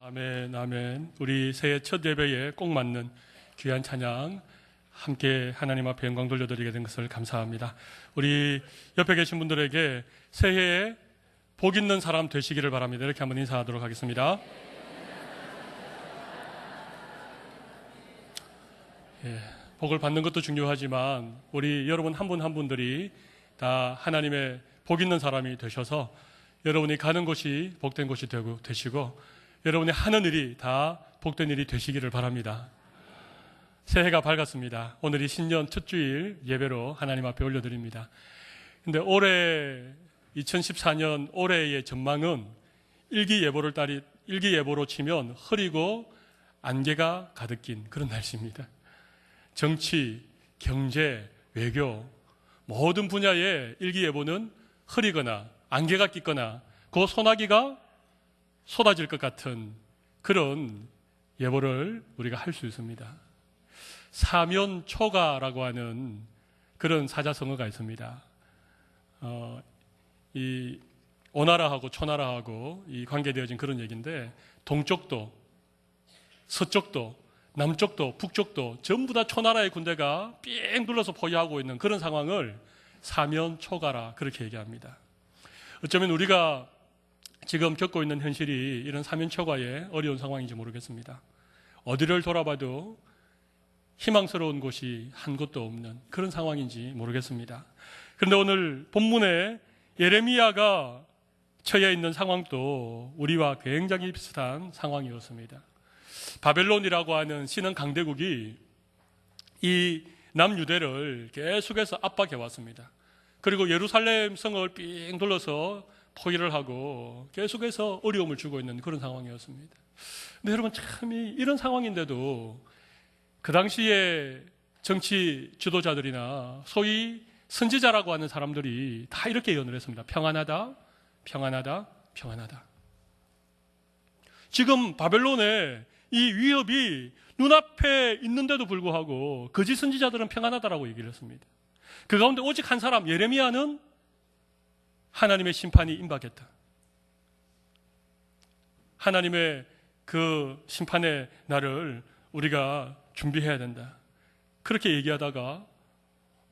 아멘, 아멘. 우리 새해 첫 예배에 꼭 맞는 귀한 찬양 함께 하나님 앞에 영광 돌려드리게 된 것을 감사합니다. 우리 옆에 계신 분들에게 새해에 복 있는 사람 되시기를 바랍니다. 이렇게 한번 인사하도록 하겠습니다. 복을 받는 것도 중요하지만 우리 여러분 한 분 한 분들이 다 하나님의 복 있는 사람이 되셔서 여러분이 가는 곳이 복된 곳이 되시고 여러분이 하는 일이 다 복된 일이 되시기를 바랍니다. 새해가 밝았습니다. 오늘이 신년 첫 주일 예배로 하나님 앞에 올려드립니다. 근데 올해 2014년 올해의 전망은 일기예보로 치면 흐리고 안개가 가득 낀 그런 날씨입니다. 정치, 경제, 외교 모든 분야의 일기예보는 흐리거나 안개가 끼거나 그 소나기가 쏟아질 것 같은 그런 예보를 우리가 할 수 있습니다. 사면초가라고 하는 그런 사자성어가 있습니다. 이 오나라하고 초나라하고 이 관계되어진 그런 얘기인데 동쪽도 서쪽도 남쪽도 북쪽도 전부 다 초나라의 군대가 삥 둘러서 포위하고 있는 그런 상황을 사면초가라 그렇게 얘기합니다. 어쩌면 우리가 지금 겪고 있는 현실이 이런 사면초가의 어려운 상황인지 모르겠습니다. 어디를 돌아봐도 희망스러운 곳이 한 곳도 없는 그런 상황인지 모르겠습니다. 그런데 오늘 본문에 예레미야가 처해 있는 상황도 우리와 굉장히 비슷한 상황이었습니다. 바벨론이라고 하는 신흥 강대국이 이 남유대를 계속해서 압박해 왔습니다. 그리고 예루살렘 성을 삥 둘러서 포위를 하고 계속해서 어려움을 주고 있는 그런 상황이었습니다. 근데 여러분 참 이런 상황인데도 그 당시에 정치 지도자들이나 소위 선지자라고 하는 사람들이 다 이렇게 예언을 했습니다. 평안하다, 평안하다, 평안하다. 지금 바벨론의 이 위협이 눈앞에 있는데도 불구하고 거짓 선지자들은 평안하다라고 얘기를 했습니다. 그 가운데 오직 한 사람 예레미야는 하나님의 심판이 임박했다. 하나님의 그 심판의 날을 우리가 준비해야 된다. 그렇게 얘기하다가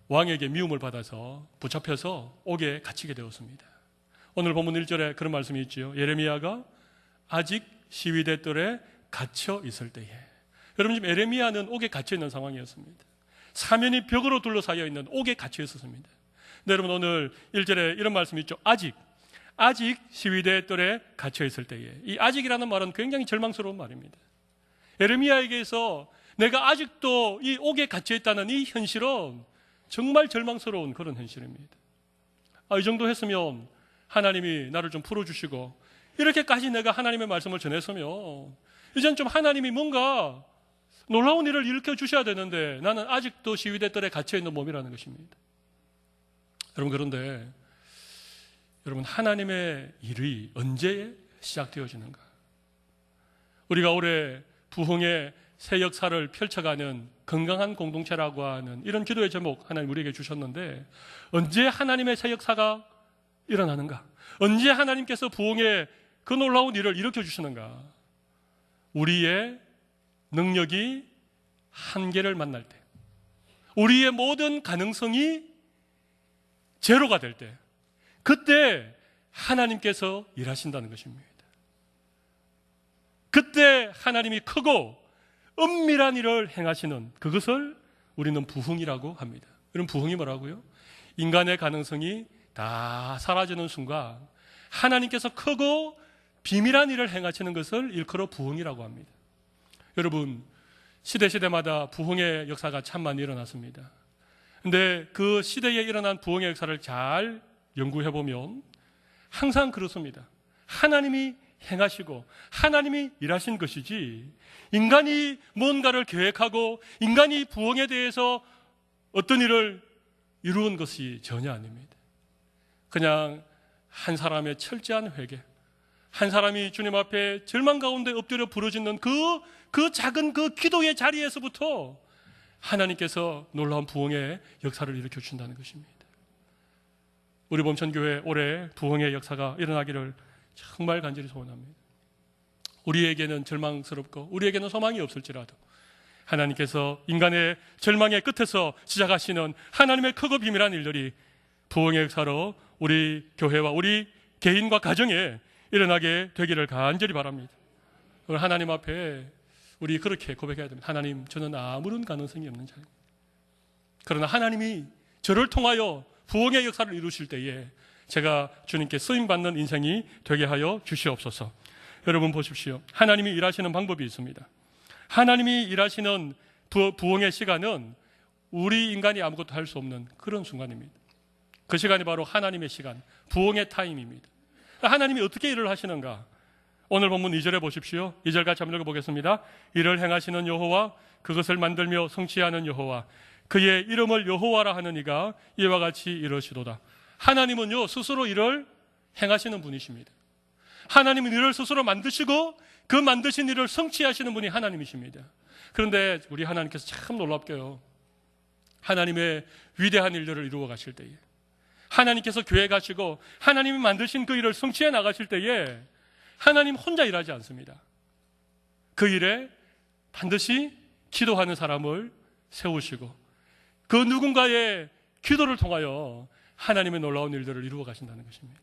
왕에게 미움을 받아서 붙잡혀서 옥에 갇히게 되었습니다. 오늘 본문 1절에 그런 말씀이 있죠. 예레미야가 아직 시위대 뜰에 갇혀 있을 때에. 여러분 지금 예레미야는 옥에 갇혀 있는 상황이었습니다. 사면이 벽으로 둘러싸여 있는 옥에 갇혀 있었습니다. 네, 여러분 오늘 1절에 이런 말씀이 있죠. 아직 시위대 뜰에 갇혀 있을 때에. 이 아직이라는 말은 굉장히 절망스러운 말입니다. 예레미야에게서 내가 아직도 이 옥에 갇혀 있다는 이 현실은 정말 절망스러운 그런 현실입니다. 이 정도 했으면 하나님이 나를 좀 풀어주시고 이렇게까지 내가 하나님의 말씀을 전했으면 이제는 좀 하나님이 뭔가 놀라운 일을 일으켜 주셔야 되는데 나는 아직도 시위대 뜰에 갇혀 있는 몸이라는 것입니다. 여러분 그런데 여러분 하나님의 일이 언제 시작되어지는가? 우리가 올해 부흥의 새 역사를 펼쳐가는 건강한 공동체라고 하는 이런 기도의 제목 하나님 우리에게 주셨는데 언제 하나님의 새 역사가 일어나는가? 언제 하나님께서 부흥의 그 놀라운 일을 일으켜 주시는가? 우리의 능력이 한계를 만날 때, 우리의 모든 가능성이 제로가 될 때, 그때 하나님께서 일하신다는 것입니다. 그때 하나님이 크고 은밀한 일을 행하시는 그것을 우리는 부흥이라고 합니다. 그럼 부흥이 뭐라고요? 인간의 가능성이 다 사라지는 순간 하나님께서 크고 비밀한 일을 행하시는 것을 일컬어 부흥이라고 합니다. 여러분 시대마다 부흥의 역사가 참 많이 일어났습니다. 그런데 그 시대에 일어난 부흥의 역사를 잘 연구해보면 항상 그렇습니다. 하나님이 행하시고 하나님이 일하신 것이지 인간이 뭔가를 계획하고 인간이 부흥에 대해서 어떤 일을 이루은 것이 전혀 아닙니다. 그냥 한 사람의 철저한 회개, 한 사람이 주님 앞에 절망 가운데 엎드려 부르짖는 그 작은 그 기도의 자리에서부터 하나님께서 놀라운 부흥의 역사를 일으켜 주신다는 것입니다. 우리 범천교회 올해 부흥의 역사가 일어나기를 정말 간절히 소원합니다. 우리에게는 절망스럽고 우리에게는 소망이 없을지라도 하나님께서 인간의 절망의 끝에서 시작하시는 하나님의 크고 비밀한 일들이 부흥의 역사로 우리 교회와 우리 개인과 가정에 일어나게 되기를 간절히 바랍니다. 오늘 하나님 앞에 우리 그렇게 고백해야 됩니다. 하나님, 저는 아무런 가능성이 없는 자입니다. 그러나 하나님이 저를 통하여 부흥의 역사를 이루실 때에 제가 주님께 쓰임받는 인생이 되게 하여 주시옵소서. 여러분 보십시오. 하나님이 일하시는 방법이 있습니다. 하나님이 일하시는 부흥의 시간은 우리 인간이 아무것도 할 수 없는 그런 순간입니다. 그 시간이 바로 하나님의 시간, 부흥의 타임입니다. 하나님이 어떻게 일을 하시는가? 오늘 본문 2절에 보십시오. 2절 같이 한번 읽어보겠습니다. 이를 행하시는 여호와, 그것을 만들며 성취하는 여호와, 그의 이름을 여호와라 하는 이가 이와 같이 이러시도다. 하나님은요, 스스로 일을 행하시는 분이십니다. 하나님은 일을 스스로 만드시고 그 만드신 일을 성취하시는 분이 하나님이십니다. 그런데 우리 하나님께서 참 놀랍게요, 하나님의 위대한 일들을 이루어 가실 때에, 하나님께서 교회 가시고 하나님이 만드신 그 일을 성취해 나가실 때에 하나님 혼자 일하지 않습니다. 그 일에 반드시 기도하는 사람을 세우시고 그 누군가의 기도를 통하여 하나님의 놀라운 일들을 이루어 가신다는 것입니다.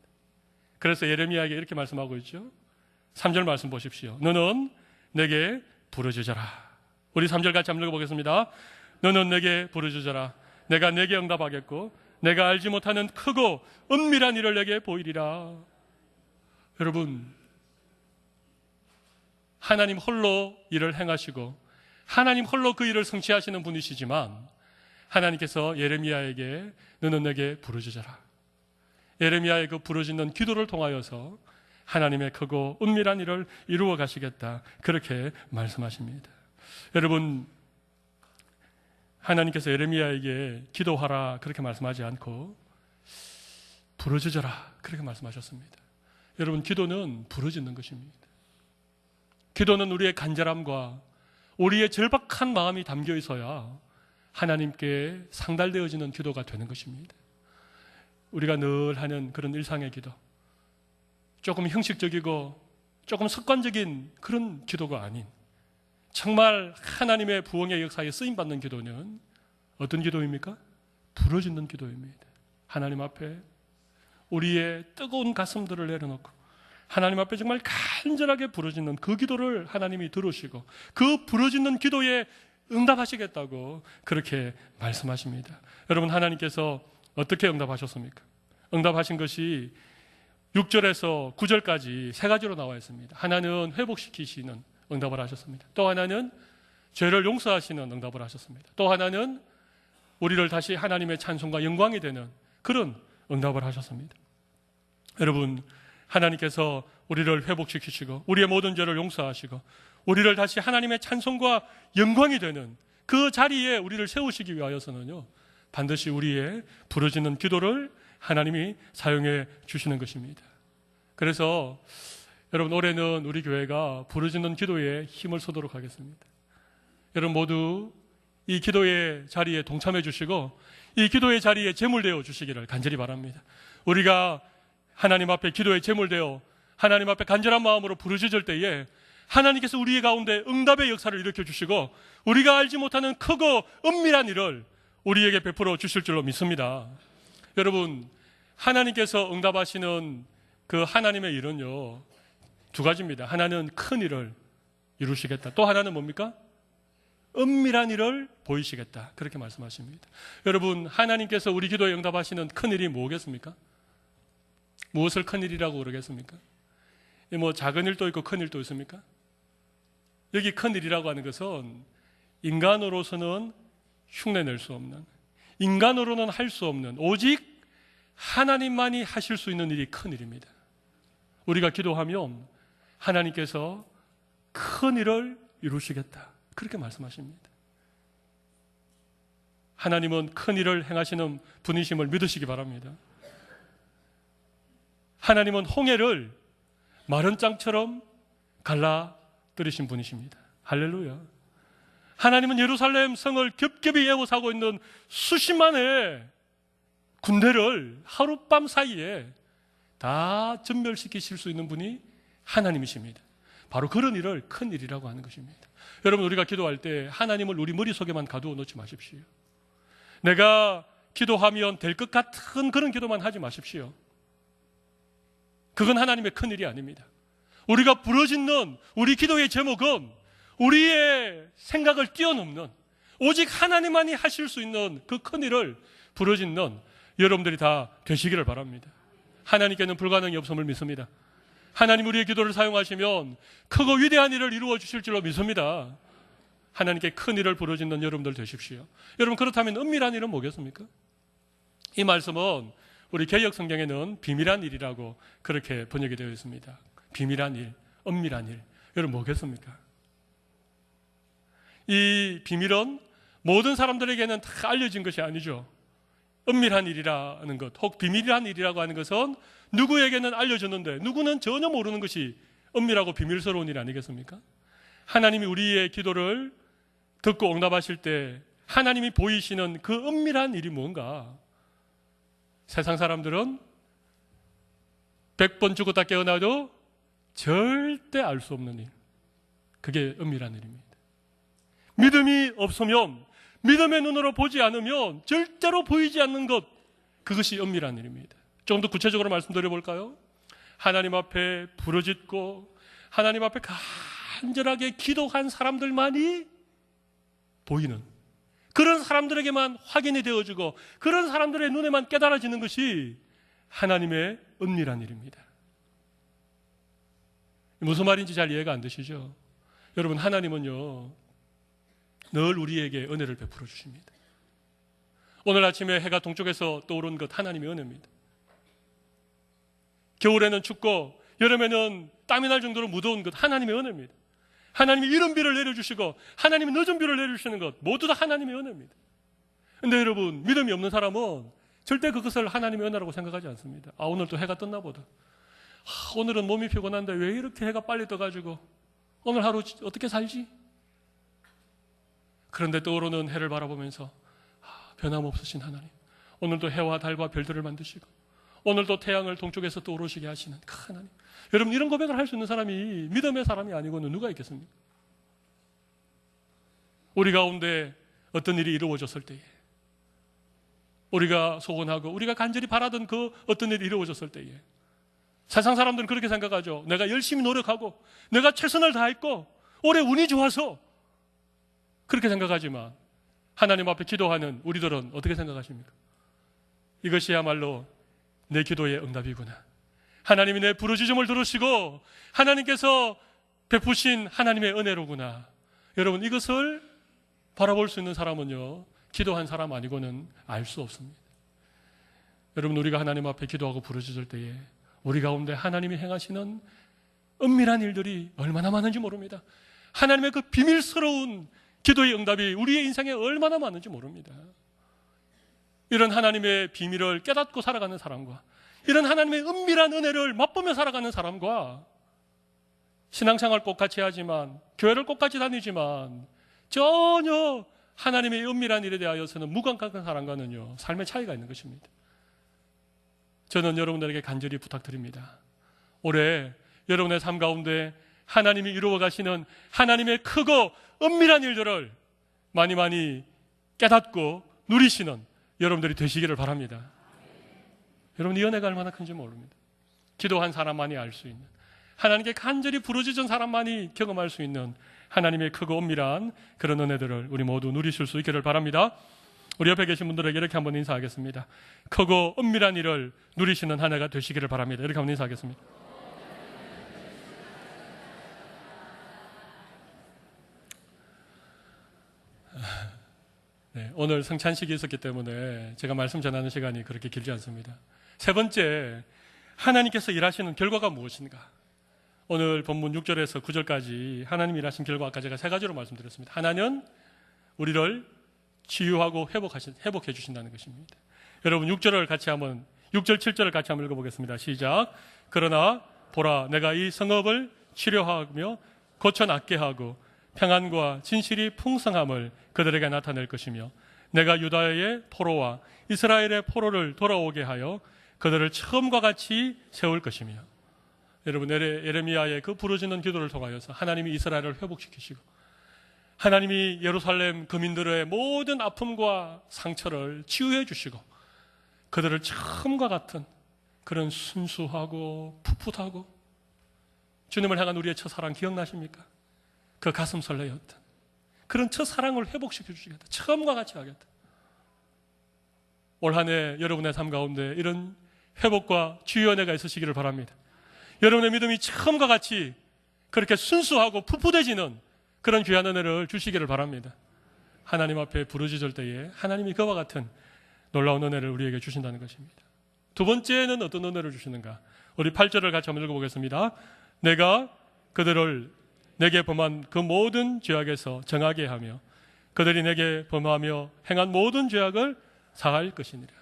그래서 예레미야에게 이렇게 말씀하고 있죠. 3절 말씀 보십시오. 너는 내게 부르짖어라. 우리 3절 같이 한번 읽어보겠습니다. 너는 내게 부르짖어라. 내가 내게 응답하겠고 내가 알지 못하는 크고 은밀한 일을 내게 보이리라. 여러분, 하나님 홀로 일을 행하시고 하나님 홀로 그 일을 성취하시는 분이시지만 하나님께서 예레미야에게 너는 내게 부르짖어라. 예레미야의 그 부르짖는 기도를 통하여서 하나님의 크고 은밀한 일을 이루어 가시겠다, 그렇게 말씀하십니다. 여러분, 하나님께서 예레미야에게 기도하라 그렇게 말씀하지 않고 부르짖어라 그렇게 말씀하셨습니다. 여러분, 기도는 부르짖는 것입니다. 기도는 우리의 간절함과 우리의 절박한 마음이 담겨 있어야 하나님께 상달되어지는 기도가 되는 것입니다. 우리가 늘 하는 그런 일상의 기도, 조금 형식적이고 조금 습관적인 그런 기도가 아닌 정말 하나님의 부흥의 역사에 쓰임받는 기도는 어떤 기도입니까? 부르짖는 기도입니다. 하나님 앞에 우리의 뜨거운 가슴들을 내려놓고 하나님 앞에 정말 간절하게 부르짖는 그 기도를 하나님이 들으시고 그 부르짖는 기도에 응답하시겠다고 그렇게 말씀하십니다. 여러분, 하나님께서 어떻게 응답하셨습니까? 응답하신 것이 6절에서 9절까지 세 가지로 나와 있습니다. 하나는 회복시키시는 응답을 하셨습니다. 또 하나는 죄를 용서하시는 응답을 하셨습니다. 또 하나는 우리를 다시 하나님의 찬송과 영광이 되는 그런 응답을 하셨습니다. 여러분, 하나님께서 우리를 회복시키시고 우리의 모든 죄를 용서하시고 우리를 다시 하나님의 찬송과 영광이 되는 그 자리에 우리를 세우시기 위하여서는요, 반드시 우리의 부르짖는 기도를 하나님이 사용해 주시는 것입니다. 그래서 여러분, 올해는 우리 교회가 부르짖는 기도에 힘을 쏟도록 하겠습니다. 여러분 모두 이 기도의 자리에 동참해 주시고 이 기도의 자리에 제물되어 주시기를 간절히 바랍니다. 우리가 하나님 앞에 기도에 제물되어 하나님 앞에 간절한 마음으로 부르짖을 때에 하나님께서 우리 가운데 응답의 역사를 일으켜 주시고 우리가 알지 못하는 크고 은밀한 일을 우리에게 베풀어 주실 줄로 믿습니다. 여러분, 하나님께서 응답하시는 그 하나님의 일은요, 두 가지입니다. 하나는 큰 일을 이루시겠다. 또 하나는 뭡니까? 은밀한 일을 보이시겠다. 그렇게 말씀하십니다. 여러분, 하나님께서 우리 기도에 응답하시는 큰 일이 뭐겠습니까? 무엇을 큰 일이라고 그러겠습니까? 뭐 작은 일도 있고 큰 일도 있습니까? 여기 큰 일이라고 하는 것은 인간으로서는 흉내낼 수 없는, 인간으로는 할 수 없는, 오직 하나님만이 하실 수 있는 일이 큰 일입니다. 우리가 기도하면 하나님께서 큰 일을 이루시겠다, 그렇게 말씀하십니다. 하나님은 큰 일을 행하시는 분이심을 믿으시기 바랍니다. 하나님은 홍해를 마른 땅처럼 갈라뜨리신 분이십니다. 할렐루야. 하나님은 예루살렘 성을 겹겹이 에워싸고 있는 수십만의 군대를 하룻밤 사이에 다 전멸시키실 수 있는 분이 하나님이십니다. 바로 그런 일을 큰 일이라고 하는 것입니다. 여러분, 우리가 기도할 때 하나님을 우리 머릿속에만 가두어 놓지 마십시오. 내가 기도하면 될 것 같은 그런 기도만 하지 마십시오. 그건 하나님의 큰 일이 아닙니다. 우리가 부르짖는 우리 기도의 제목은 우리의 생각을 뛰어넘는, 오직 하나님만이 하실 수 있는 그 큰 일을 부르짖는 여러분들이 다 되시기를 바랍니다. 하나님께는 불가능이 없음을 믿습니다. 하나님 우리의 기도를 사용하시면 크고 위대한 일을 이루어 주실 줄로 믿습니다. 하나님께 큰 일을 부르짖는 여러분들 되십시오. 여러분, 그렇다면 은밀한 일은 뭐겠습니까? 이 말씀은 우리 개역 성경에는 비밀한 일이라고 그렇게 번역이 되어 있습니다. 비밀한 일, 은밀한 일. 여러분, 뭐겠습니까? 이 비밀은 모든 사람들에게는 다 알려진 것이 아니죠. 은밀한 일이라는 것, 혹 비밀한 일이라고 하는 것은 누구에게는 알려졌는데 누구는 전혀 모르는 것이 은밀하고 비밀스러운 일 아니겠습니까? 하나님이 우리의 기도를 듣고 응답하실 때 하나님이 보이시는 그 은밀한 일이 뭔가? 세상 사람들은 100번 죽었다 깨어나도 절대 알 수 없는 일. 그게 은밀한 일입니다. 믿음이 없으면, 믿음의 눈으로 보지 않으면 절대로 보이지 않는 것, 그것이 은밀한 일입니다. 좀 더 구체적으로 말씀드려 볼까요? 하나님 앞에 부르짖고 하나님 앞에 간절하게 기도한 사람들만이 보이는, 그런 사람들에게만 확인이 되어지고 그런 사람들의 눈에만 깨달아지는 것이 하나님의 은밀한 일입니다. 무슨 말인지 잘 이해가 안 되시죠? 여러분, 하나님은요 늘 우리에게 은혜를 베풀어 주십니다. 오늘 아침에 해가 동쪽에서 떠오른 것, 하나님의 은혜입니다. 겨울에는 춥고 여름에는 땀이 날 정도로 무더운 것, 하나님의 은혜입니다. 하나님이 이른 비를 내려주시고 하나님이 늦은 비를 내려주시는 것, 모두 다 하나님의 은혜입니다. 그런데 여러분, 믿음이 없는 사람은 절대 그것을 하나님의 은혜라고 생각하지 않습니다. 아, 오늘 또 해가 떴나 보다. 오늘은 몸이 피곤한데 왜 이렇게 해가 빨리 떠가지고 오늘 하루 어떻게 살지? 그런데 떠오르는 해를 바라보면서 변함없으신 하나님, 오늘도 해와 달과 별들을 만드시고 오늘도 태양을 동쪽에서 떠오르시게 하시는 그 하나님. 여러분, 이런 고백을 할 수 있는 사람이 믿음의 사람이 아니고는 누가 있겠습니까? 우리 가운데 어떤 일이 이루어졌을 때에, 우리가 소원하고 우리가 간절히 바라던 그 어떤 일이 이루어졌을 때에, 세상 사람들은 그렇게 생각하죠. 내가 열심히 노력하고 내가 최선을 다했고 올해 운이 좋아서, 그렇게 생각하지만 하나님 앞에 기도하는 우리들은 어떻게 생각하십니까? 이것이야말로 내 기도의 응답이구나. 하나님이 내 부르짖음을 들으시고 하나님께서 베푸신 하나님의 은혜로구나. 여러분, 이것을 바라볼 수 있는 사람은요 기도한 사람 아니고는 알 수 없습니다. 여러분, 우리가 하나님 앞에 기도하고 부르짖을 때에 우리 가운데 하나님이 행하시는 은밀한 일들이 얼마나 많은지 모릅니다. 하나님의 그 비밀스러운 기도의 응답이 우리의 인생에 얼마나 많은지 모릅니다. 이런 하나님의 비밀을 깨닫고 살아가는 사람과 이런 하나님의 은밀한 은혜를 맛보며 살아가는 사람과 신앙생활 꼭 같이 하지만, 교회를 꼭 같이 다니지만 전혀 하나님의 은밀한 일에 대하여서는 무감각한 사람과는요 삶의 차이가 있는 것입니다. 저는 여러분들에게 간절히 부탁드립니다. 올해 여러분의 삶 가운데 하나님이 이루어 가시는 하나님의 크고 은밀한 일들을 많이 많이 깨닫고 누리시는 여러분들이 되시기를 바랍니다. 여러분, 이 은혜가 얼마나 큰지 모릅니다. 기도한 사람만이 알 수 있는, 하나님께 간절히 부르짖은 사람만이 경험할 수 있는 하나님의 크고 은밀한 그런 은혜들을 우리 모두 누리실 수 있기를 바랍니다. 우리 옆에 계신 분들에게 이렇게 한번 인사하겠습니다. 크고 은밀한 일을 누리시는 한 해가 되시기를 바랍니다. 이렇게 한번 인사하겠습니다. 네, 오늘 성찬식이 있었기 때문에 제가 말씀 전하는 시간이 그렇게 길지 않습니다. 세 번째, 하나님께서 일하시는 결과가 무엇인가? 오늘 본문 6절에서 9절까지 하나님 일하신 결과, 아까 제가 세 가지로 말씀드렸습니다. 하나는 우리를 치유하고 회복해 주신다는 것입니다. 여러분, 6절 7절을 같이 한번 읽어보겠습니다. 시작. 그러나 보라, 내가 이 성읍을 치료하며 고쳐 낫게 하고 평안과 진실이 풍성함을 그들에게 나타낼 것이며, 내가 유다의 포로와 이스라엘의 포로를 돌아오게 하여 그들을 처음과 같이 세울 것이며. 여러분 예레미야의 그 부르짖는 기도를 통하여서 하나님이 이스라엘을 회복시키시고 하나님이 예루살렘 거민들의 모든 아픔과 상처를 치유해 주시고 그들을 처음과 같은 그런 순수하고 풋풋하고 주님을 향한 우리의 첫사랑 기억나십니까? 그 가슴 설레였던 그런 첫사랑을 회복시켜 주시겠다. 처음과 같이 하겠다. 올 한 해 여러분의 삶 가운데 이런 회복과 치유 은혜가 있으시기를 바랍니다. 여러분의 믿음이 처음과 같이 그렇게 순수하고 풋풋해지는 그런 귀한 은혜를 주시기를 바랍니다. 하나님 앞에 부르짖을 때에 하나님이 그와 같은 놀라운 은혜를 우리에게 주신다는 것입니다. 두 번째는 어떤 은혜를 주시는가? 우리 8절을 같이 한번 읽어보겠습니다. 내가 그들을 내게 범한 그 모든 죄악에서 정하게 하며 그들이 내게 범하며 행한 모든 죄악을 사할 것이니라.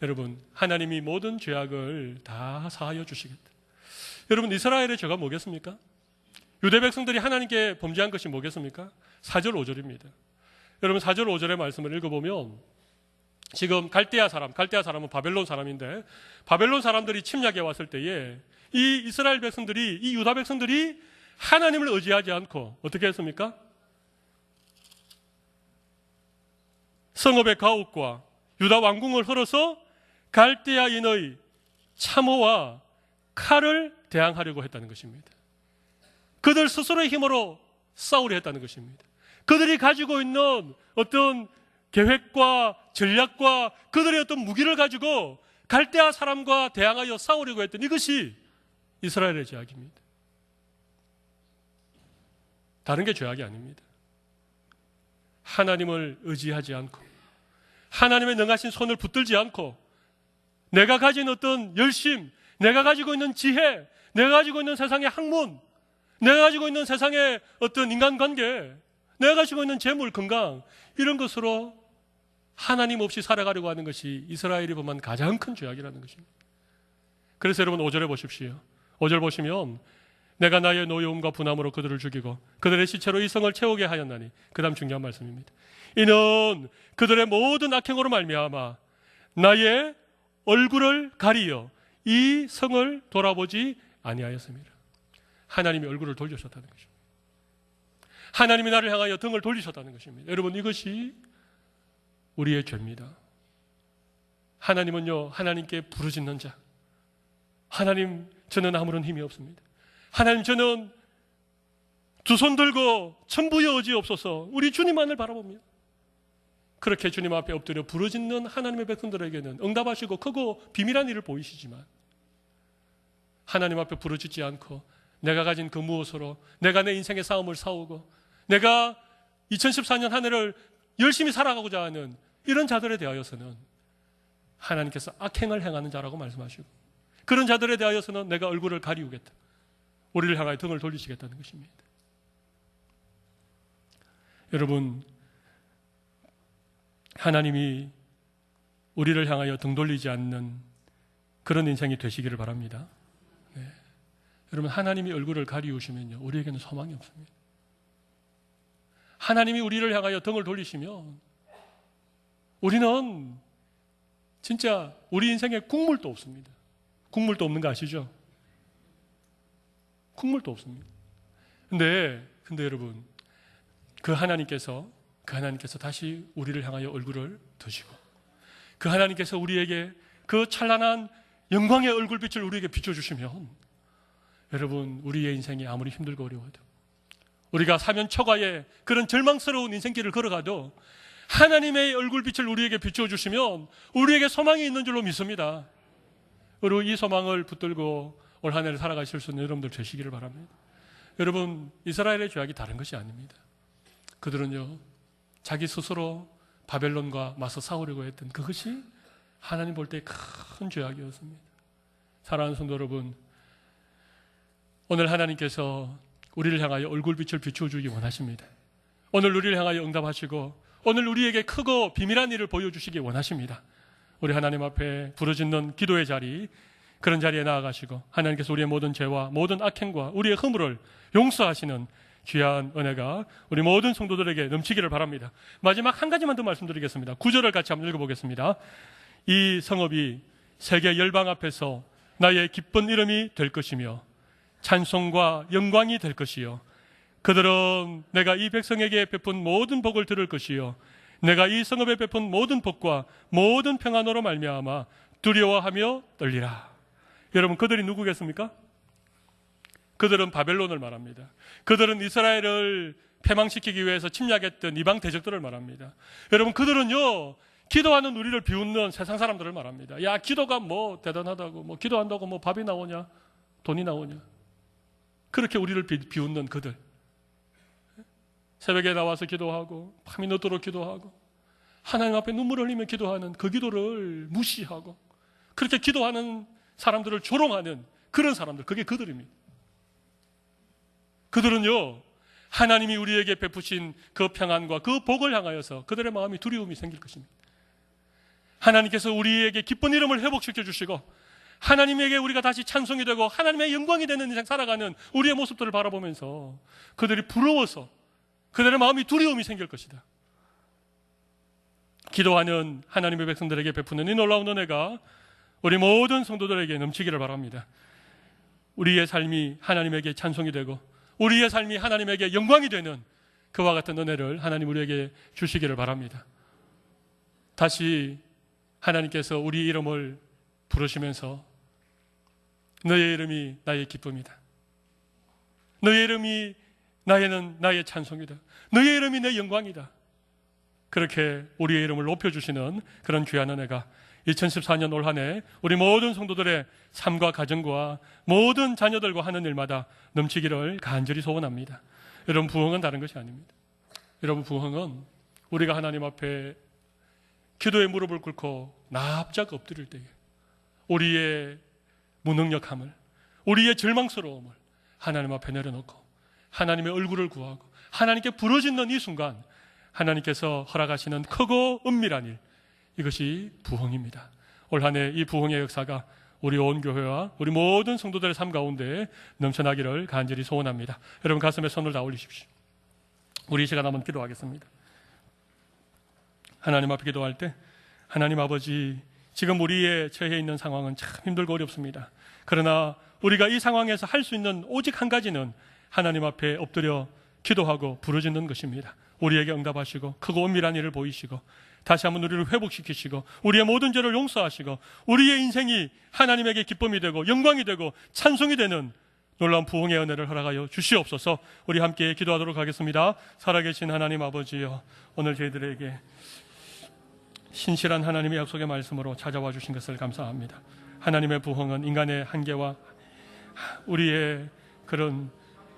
여러분, 하나님이 모든 죄악을 다 사하여 주시겠다. 여러분, 이스라엘의 죄가 뭐겠습니까? 유대 백성들이 하나님께 범죄한 것이 뭐겠습니까? 4절 5절입니다. 여러분 4절 5절의 말씀을 읽어보면 지금 갈대아 사람은 바벨론 사람인데 바벨론 사람들이 침략해 왔을 때에 이 이스라엘 백성들이 이 유다 백성들이 하나님을 의지하지 않고 어떻게 했습니까? 성읍의 가옥과 유다 왕궁을 헐어서 갈대아인의 참호와 칼을 대항하려고 했다는 것입니다. 그들 스스로의 힘으로 싸우려 했다는 것입니다. 그들이 가지고 있는 어떤 계획과 전략과 그들의 어떤 무기를 가지고 갈대아 사람과 대항하여 싸우려고 했던 이것이 이스라엘의 죄악입니다. 다른 게 죄악이 아닙니다. 하나님을 의지하지 않고 하나님의 능하신 손을 붙들지 않고 내가 가진 어떤 열심, 내가 가지고 있는 지혜, 내가 가지고 있는 세상의 학문, 내가 가지고 있는 세상의 어떤 인간관계, 내가 가지고 있는 재물, 건강 이런 것으로 하나님 없이 살아가려고 하는 것이 이스라엘이 범한 가장 큰 죄악이라는 것입니다. 그래서 여러분 5절에 보십시오. 5절 보시면 내가 나의 노여움과 분함으로 그들을 죽이고 그들의 시체로 이 성을 채우게 하였나니 그 다음 중요한 말씀입니다. 이는 그들의 모든 악행으로 말미암아 나의 얼굴을 가리어 이 성을 돌아보지 아니하였습니다. 하나님이 얼굴을 돌리셨다는 것입니다. 하나님이 나를 향하여 등을 돌리셨다는 것입니다. 여러분 이것이 우리의 죄입니다. 하나님은요 하나님께 부르짖는 자, 하나님 저는 아무런 힘이 없습니다. 하나님 저는 두 손 들고 천부여 의지없소서 우리 주님만을 바라봅니다. 그렇게 주님 앞에 엎드려 부르짖는 하나님의 백성들에게는 응답하시고 크고 비밀한 일을 보이시지만 하나님 앞에 부르짖지 않고 내가 가진 그 무엇으로 내가 내 인생의 싸움을 싸우고 내가 2014년 한 해를 열심히 살아가고자 하는 이런 자들에 대하여서는 하나님께서 악행을 행하는 자라고 말씀하시고 그런 자들에 대하여서는 내가 얼굴을 가리우겠다. 우리를 향하여 등을 돌리시겠다는 것입니다. 여러분 하나님이 우리를 향하여 등 돌리지 않는 그런 인생이 되시기를 바랍니다. 네. 여러분 하나님이 얼굴을 가리우시면요 우리에게는 소망이 없습니다. 하나님이 우리를 향하여 등을 돌리시면 우리는 진짜 우리 인생에 국물도 없습니다. 국물도 없는 거 아시죠? 국물도 없습니다. 근데 여러분 그 하나님께서 다시 우리를 향하여 얼굴을 드시고 그 하나님께서 우리에게 그 찬란한 영광의 얼굴빛을 우리에게 비춰주시면 여러분 우리의 인생이 아무리 힘들고 어려워도 우리가 사면초가의 그런 절망스러운 인생길을 걸어가도 하나님의 얼굴빛을 우리에게 비춰주시면 우리에게 소망이 있는 줄로 믿습니다. 그리고 이 소망을 붙들고 올 한 해를 살아가실 수 있는 여러분들 되시기를 바랍니다. 여러분 이스라엘의 죄악이 다른 것이 아닙니다. 그들은요 자기 스스로 바벨론과 맞서 싸우려고 했던 그것이 하나님 볼 때 큰 죄악이었습니다. 사랑하는 성도 여러분, 오늘 하나님께서 우리를 향하여 얼굴빛을 비추어주기 원하십니다. 오늘 우리를 향하여 응답하시고 오늘 우리에게 크고 비밀한 일을 보여주시기 원하십니다. 우리 하나님 앞에 부르짖는 기도의 자리, 그런 자리에 나아가시고 하나님께서 우리의 모든 죄와 모든 악행과 우리의 허물을 용서하시는 귀한 은혜가 우리 모든 성도들에게 넘치기를 바랍니다. 마지막 한 가지만 더 말씀드리겠습니다. 9절을 같이 한번 읽어보겠습니다. 이 성읍이 세계 열방 앞에서 나의 기쁜 이름이 될 것이며 찬송과 영광이 될 것이요 그들은 내가 이 백성에게 베푼 모든 복을 들을 것이요 내가 이 성읍에 베푼 모든 복과 모든 평안으로 말미암아 두려워하며 떨리라. 여러분, 그들이 누구겠습니까? 그들은 바벨론을 말합니다. 그들은 이스라엘을 패망시키기 위해서 침략했던 이방 대적들을 말합니다. 여러분, 그들은요 기도하는 우리를 비웃는 세상 사람들을 말합니다. 야, 기도가 뭐 대단하다고, 뭐 기도한다고 뭐 밥이 나오냐, 돈이 나오냐, 그렇게 우리를 비웃는 그들. 새벽에 나와서 기도하고 밤이 늦도록 기도하고 하나님 앞에 눈물을 흘리며 기도하는 그 기도를 무시하고 그렇게 기도하는 사람들을 조롱하는 그런 사람들, 그게 그들입니다. 그들은요 하나님이 우리에게 베푸신 그 평안과 그 복을 향하여서 그들의 마음이 두려움이 생길 것입니다. 하나님께서 우리에게 기쁜 이름을 회복시켜 주시고 하나님에게 우리가 다시 찬송이 되고 하나님의 영광이 되는 인생 살아가는 우리의 모습들을 바라보면서 그들이 부러워서 그들의 마음이 두려움이 생길 것이다. 기도하는 하나님의 백성들에게 베푸는 이 놀라운 은혜가 우리 모든 성도들에게 넘치기를 바랍니다. 우리의 삶이 하나님에게 찬송이 되고 우리의 삶이 하나님에게 영광이 되는 그와 같은 은혜를 하나님 우리에게 주시기를 바랍니다. 다시 하나님께서 우리 이름을 부르시면서 너의 이름이 나의 기쁨이다. 너의 이름이 나의 찬송이다. 너의 이름이 내 영광이다. 그렇게 우리의 이름을 높여주시는 그런 귀한 은혜가 2014년 올 한 해 우리 모든 성도들의 삶과 가정과 모든 자녀들과 하는 일마다 넘치기를 간절히 소원합니다. 여러분, 부흥은 다른 것이 아닙니다. 여러분, 부흥은 우리가 하나님 앞에 기도의 무릎을 꿇고 납작 엎드릴 때에 우리의 무능력함을, 우리의 절망스러움을 하나님 앞에 내려놓고 하나님의 얼굴을 구하고 하나님께 부르짖는 이 순간 하나님께서 허락하시는 크고 은밀한 일, 이것이 부흥입니다. 올 한 해 이 부흥의 역사가 우리 온 교회와 우리 모든 성도들의 삶 가운데 넘쳐나기를 간절히 소원합니다. 여러분, 가슴에 손을 다 올리십시오. 우리 이 시간 한번 기도하겠습니다. 하나님 앞에 기도할 때 하나님 아버지, 지금 우리의 처해 있는 상황은 참 힘들고 어렵습니다. 그러나 우리가 이 상황에서 할 수 있는 오직 한 가지는 하나님 앞에 엎드려 기도하고 부르짖는 것입니다. 우리에게 응답하시고 크고 은밀한 일을 보이시고 다시 한번 우리를 회복시키시고 우리의 모든 죄를 용서하시고 우리의 인생이 하나님에게 기쁨이 되고 영광이 되고 찬송이 되는 놀라운 부흥의 은혜를 허락하여 주시옵소서. 우리 함께 기도하도록 하겠습니다. 살아계신 하나님 아버지여, 오늘 저희들에게 신실한 하나님의 약속의 말씀으로 찾아와 주신 것을 감사합니다. 하나님의 부흥은 인간의 한계와 우리의 그런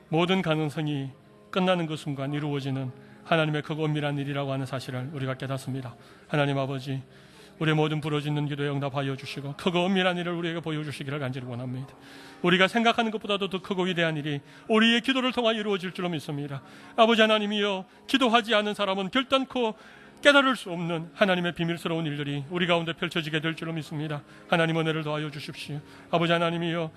모든 가능성이 끝나는 그 순간 이루어지는 하나님의 크고 은밀한 일이라고 하는 사실을 우리가 깨닫습니다. 하나님 아버지, 우리의 모든 부르짖는 기도에 응답하여 주시고 크고 은밀한 일을 우리에게 보여주시기를 간절히 원합니다. 우리가 생각하는 것보다도 더 크고 위대한 일이 우리의 기도를 통하여 이루어질 줄로 믿습니다. 아버지 하나님이여, 기도하지 않은 사람은 결단코 깨달을 수 없는 하나님의 비밀스러운 일들이 우리 가운데 펼쳐지게 될 줄로 믿습니다. 하나님 은혜를 더하여 주십시오. 아버지 하나님이여,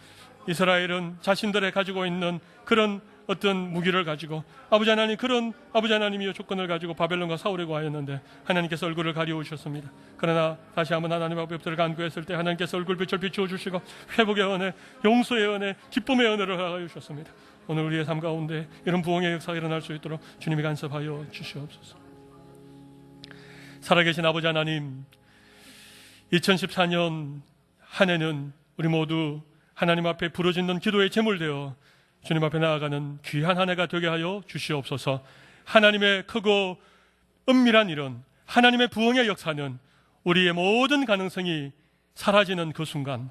이스라엘은 자신들의 가지고 있는 그런 어떤 무기를 가지고 아버지 하나님이여 조건을 가지고 바벨론과 싸우려고 하였는데 하나님께서 얼굴을 가리우셨습니다. 그러나 다시 한번 하나님 앞에 엎드려 간구했을 때 하나님께서 얼굴빛을 비추어 주시고 회복의 은혜, 용서의 은혜, 기쁨의 은혜를 허락하여 주셨습니다. 오늘 우리의 삶 가운데 이런 부흥의 역사가 일어날 수 있도록 주님이 간섭하여 주시옵소서. 살아계신 아버지 하나님, 2014년 한 해는 우리 모두 하나님 앞에 부르짖는 기도의 제물되어 주님 앞에 나아가는 귀한 한 해가 되게 하여 주시옵소서. 하나님의 크고 은밀한 일은, 하나님의 부흥의 역사는 우리의 모든 가능성이 사라지는 그 순간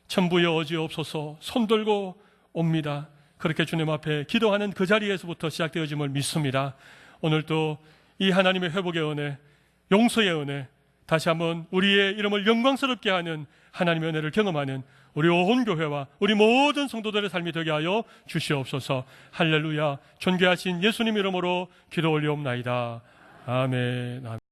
천부여 어지옵소서 손들고 옵니다. 그렇게 주님 앞에 기도하는 그 자리에서부터 시작되어짐을 믿습니다. 오늘도 이 하나님의 회복의 은혜, 용서의 은혜, 다시 한번 우리의 이름을 영광스럽게 하는 하나님의 은혜를 경험하는 우리 온 교회와 우리 모든 성도들의 삶이 되게 하여 주시옵소서. 할렐루야. 존귀하신 예수님 이름으로 기도 올리옵나이다. 아멘.